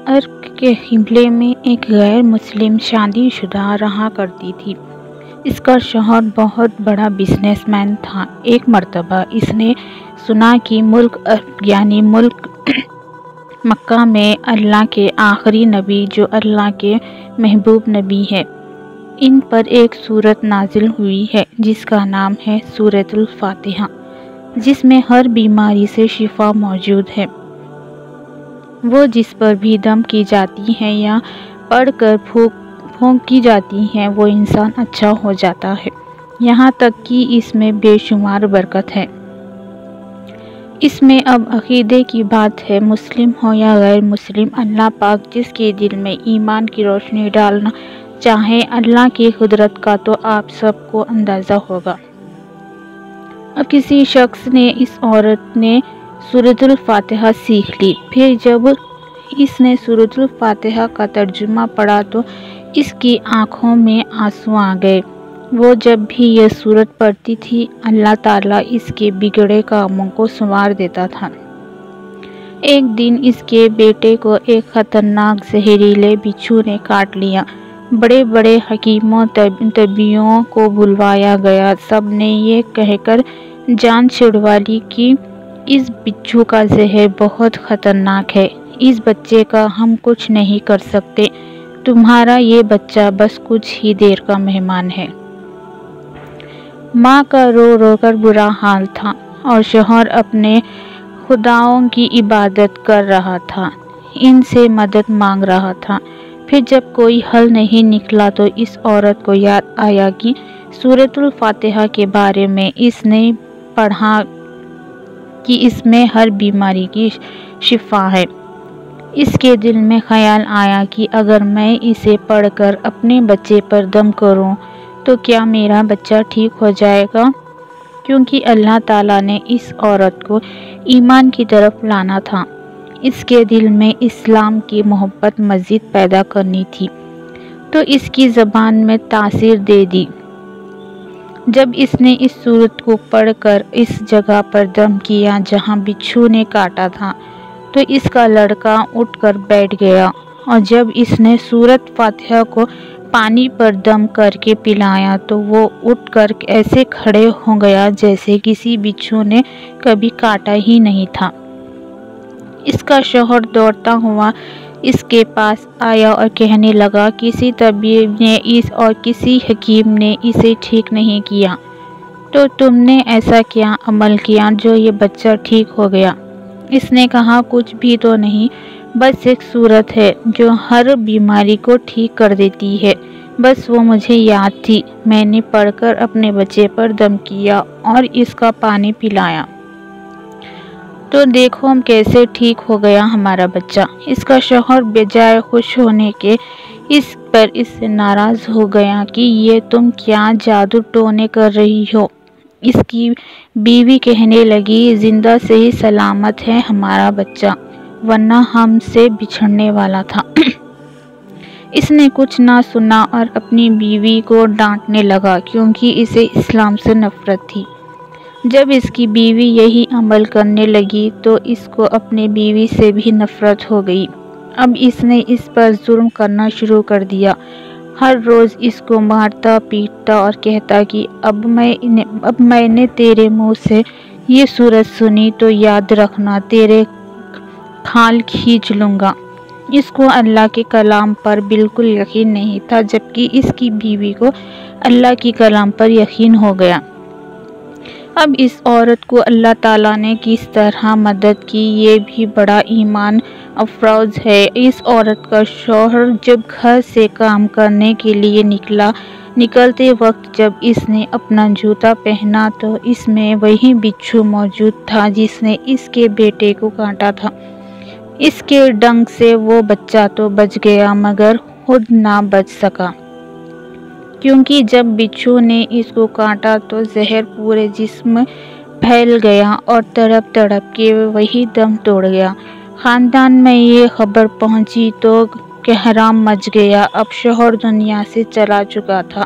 عرب کے قبلے میں ایک غیر مسلم شادی شدہ رہا کرتی تھی۔ اس کا شوہر بہت بڑا بزنس مین تھا۔ ایک مرتبہ اس نے سنا کہ ملک عرب یعنی ملک مکہ میں اللہ کے آخری نبی جو اللہ کے محبوب نبی ہے، ان پر ایک سورت نازل ہوئی ہے جس کا نام ہے سورۃ الفاتحہ، جس میں ہر بیماری سے شفا موجود ہے۔ وہ جس پر بھی دم کی جاتی ہے یا پڑھ کر پھونک کی جاتی ہے وہ انسان اچھا ہو جاتا ہے، یہاں تک کہ اس میں بے شمار برکت ہے۔ اس میں اب عقیدے کی بات ہے، مسلم ہو یا غیر مسلم، اللہ پاک جس کے دل میں ایمان کی روشنی ڈالنا چاہے، اللہ کی قدرت کا تو آپ سب کو اندازہ ہوگا۔ اب کسی شخص نے، اس عورت نے سورۃ الفاتحہ سیکھ لی۔ پھر جب اس نے سورۃ الفاتحہ کا ترجمہ پڑھا تو اس کی آنکھوں میں آنسو آ گئے۔ وہ جب بھی یہ سورت پڑھتی تھی، اللہ تعالیٰ اس کے بگڑے کاموں کو سنوار دیتا تھا۔ ایک دن اس کے بیٹے کو ایک خطرناک زہریلے بچھو نے کاٹ لیا۔ بڑے بڑے حکیموں طبیبوں کو بلوایا گیا، سب نے یہ کہہ کر جان چھڑوا لی کہ اس بچھو کا زہر بہت خطرناک ہے، اس بچے کا ہم کچھ نہیں کر سکتے، تمہارا یہ بچہ بس کچھ ہی دیر کا مہمان ہے۔ ماں کا رو رو کر برا حال تھا اور شوہر اپنے خداؤں کی عبادت کر رہا تھا، ان سے مدد مانگ رہا تھا۔ پھر جب کوئی حل نہیں نکلا تو اس عورت کو یاد آیا کہ سورۃ الفاتحہ کے بارے میں اس نے پڑھا کہ اس میں ہر بیماری کی شفا ہے۔ اس کے دل میں خیال آیا کہ اگر میں اسے پڑھ کر اپنے بچے پر دم کروں تو کیا میرا بچہ ٹھیک ہو جائے گا؟ کیونکہ اللہ تعالیٰ نے اس عورت کو ایمان کی طرف لانا تھا، اس کے دل میں اسلام کی محبت مزید پیدا کرنی تھی، تو اس کی زبان میں تاثیر دے دی۔ جب اس نے اس سورت کو پڑھ کر اس جگہ پر دم کیا جہاں بچھو نے کاٹا تھا تو اس کا لڑکا اٹھ کر بیٹھ گیا، اور جب اس نے سورۃ فاتحہ کو پانی پر دم کر کے پلایا تو وہ اٹھ کر ایسے کھڑے ہو گیا جیسے کسی بچھو نے کبھی کاٹا ہی نہیں تھا۔ اس کا شوہر دوڑتا ہوا اس کے پاس آیا اور کہنے لگا، کسی طبیب نے اور کسی حکیم نے اسے ٹھیک نہیں کیا، تو تم نے ایسا کیا عمل کیا جو یہ بچہ ٹھیک ہو گیا؟ اس نے کہا، کچھ بھی تو نہیں، بس ایک سورت ہے جو ہر بیماری کو ٹھیک کر دیتی ہے، بس وہ مجھے یاد تھی، میں نے پڑھ کر اپنے بچے پر دم کیا اور اس کا پانی پلایا، تو دیکھو کیسے ٹھیک ہو گیا ہمارا بچہ۔ اس کا شوہر بجائے خوش ہونے کے اس سے ناراض ہو گیا کہ یہ تم کیا جادو ٹونے کر رہی ہو۔ اس کی بیوی کہنے لگی، زندہ صحیح سلامت ہے ہمارا بچہ، ورنہ ہم سے بچھڑنے والا تھا۔ اس نے کچھ نہ سنا اور اپنی بیوی کو ڈانٹنے لگا کیونکہ اسے اسلام سے نفرت تھی۔ جب اس کی بیوی یہی عمل کرنے لگی تو اس کو اپنی بیوی سے بھی نفرت ہو گئی۔ اب اس نے اس پر ظلم کرنا شروع کر دیا، ہر روز اس کو مارتا پیٹتا اور کہتا کہ اب میں نے تیرے منہ سے یہ سورت سنی تو یاد رکھنا، تیرے کھال کھینچ لوں گا۔ اس کو اللہ کے کلام پر بالکل یقین نہیں تھا، جبکہ اس کی بیوی کو اللہ کے کلام پر یقین ہو گیا۔ اب اس عورت کو اللہ تعالیٰ نے کس طرح مدد کی یہ بھی بڑا ایمان افروز ہے۔ اس عورت کا شوہر جب گھر سے کام کرنے کے لیے نکلتے وقت جب اس نے اپنا جوتا پہنا تو اس میں وہی بچھو موجود تھا جس نے اس کے بیٹے کو کاٹا تھا۔ اس کے ڈنگ سے وہ بچہ تو بچ گیا مگر خود نہ بچ سکا، کیونکہ جب بچھو نے اس کو کاٹا تو زہر پورے جسم میں پھیل گیا اور تڑپ تڑپ کے وہی دم توڑ گیا۔ خاندان میں یہ خبر پہنچی تو کہرام مچ گیا۔ اب شوہر دنیا سے چلا چکا تھا۔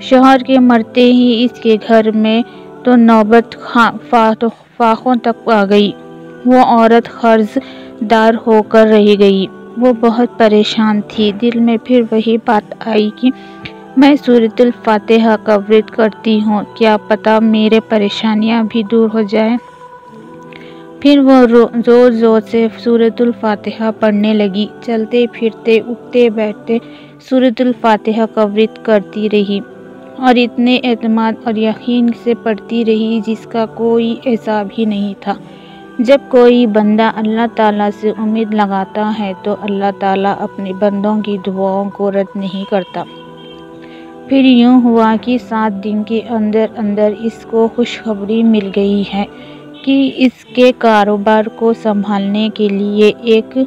شوہر کے مرتے ہی اس کے گھر میں تو نوبت فاقوں تک آ گئی۔ وہ عورت قرض دار ہو کر رہ گئی۔ وہ بہت پریشان تھی۔ دل میں پھر وہی بات آئی کہ میں سورۃ الفاتحہ کا ورد کرتی ہوں، کیا پتہ میرے پریشانیاں بھی دور ہو جائیں۔ پھر وہ زور زور سے سورۃ الفاتحہ پڑھنے لگی، چلتے پھرتے اٹھتے بیٹھتے سورۃ الفاتحہ کا ورد کرتی رہی اور اتنے اعتماد اور یقین سے پڑھتی رہی جس کا کوئی حساب ہی نہیں تھا۔ جب کوئی بندہ اللہ تعالیٰ سے امید لگاتا ہے تو اللہ تعالیٰ اپنے بندوں کی دعاؤں کو رد نہیں کرتا۔ پھر یوں ہوا کہ 7 دن کے اندر اندر اس کو خوشخبری مل گئی ہے کہ اس کے کاروبار کو سنبھالنے کے لیے ایک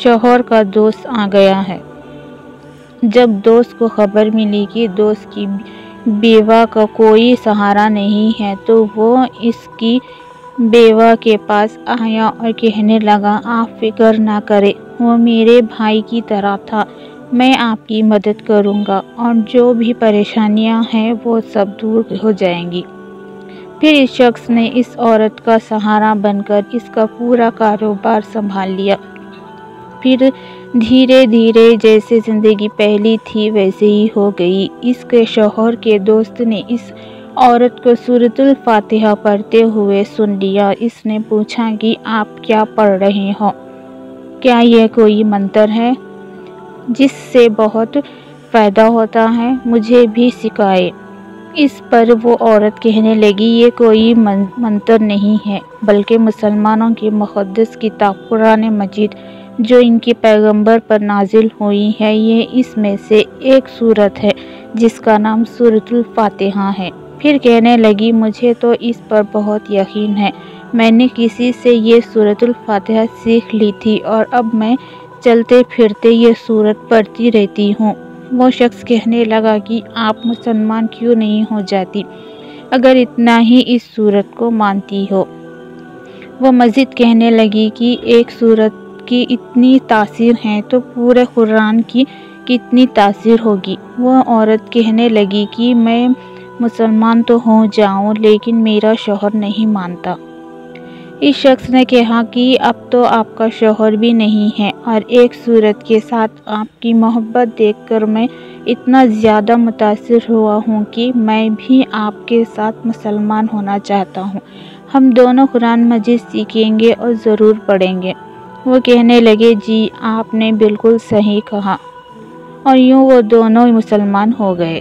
شوہر کا دوست آ گیا ہے۔ جب دوست کو خبر ملی کہ دوست کی بیوہ کا کوئی سہارا نہیں ہے تو وہ اس کی بیوہ کے پاس آیا اور کہنے لگا، آپ فکر نہ کریں، وہ میرے بھائی کی طرح تھا، میں آپ کی مدد کروں گا اور جو بھی پریشانیاں ہیں وہ سب دور ہو جائیں گی۔ پھر اس شخص نے اس عورت کا سہارا بن کر اس کا پورا کاروبار سنبھال لیا۔ پھر دھیرے دھیرے جیسے زندگی پہلی تھی ویسے ہی ہو گئی۔ اس کے شوہر کے دوست نے اس عورت کو سورۃ الفاتحہ پڑھتے ہوئے سن لیا۔ اس نے پوچھا کہ آپ کیا پڑھ رہے ہو؟ کیا یہ کوئی منتر ہے جس سے بہت فائدہ ہوتا ہے؟ مجھے بھی سکھائیں۔ اس پر وہ عورت کہنے لگی، یہ کوئی منتر نہیں ہے بلکہ مسلمانوں کی مقدس کتاب قرآن مجید جو ان کے پیغمبر پر نازل ہوئی ہے، یہ اس میں سے ایک سورت ہے جس کا نام سورۃ الفاتحہ ہے۔ پھر کہنے لگی، مجھے تو اس پر بہت یقین ہے، میں نے کسی سے یہ سورۃ الفاتحہ سیکھ لی تھی اور اب میں چلتے پھرتے یہ سورت پڑھتی رہتی ہوں۔ وہ شخص کہنے لگا کہ آپ مسلمان کیوں نہیں ہو جاتی اگر اتنا ہی اس سورت کو مانتی ہو؟ وہ مزید کہنے لگی کہ ایک سورت کی اتنی تاثیر ہے تو پورے قرآن کی کتنی تاثیر ہوگی؟ وہ عورت کہنے لگی کہ میں مسلمان تو ہو جاؤں لیکن میرا شوہر نہیں مانتا۔ اس شخص نے کہا کہ اب تو آپ کا شوہر بھی نہیں ہے اور ایک سورت کے ساتھ آپ کی محبت دیکھ کر میں اتنا زیادہ متاثر ہوا ہوں کہ میں بھی آپ کے ساتھ مسلمان ہونا چاہتا ہوں، ہم دونوں قرآن مجید سیکھیں گے اور ضرور پڑھیں گے۔ وہ کہنے لگے، جی آپ نے بالکل صحیح کہا، اور یوں وہ دونوں مسلمان ہو گئے۔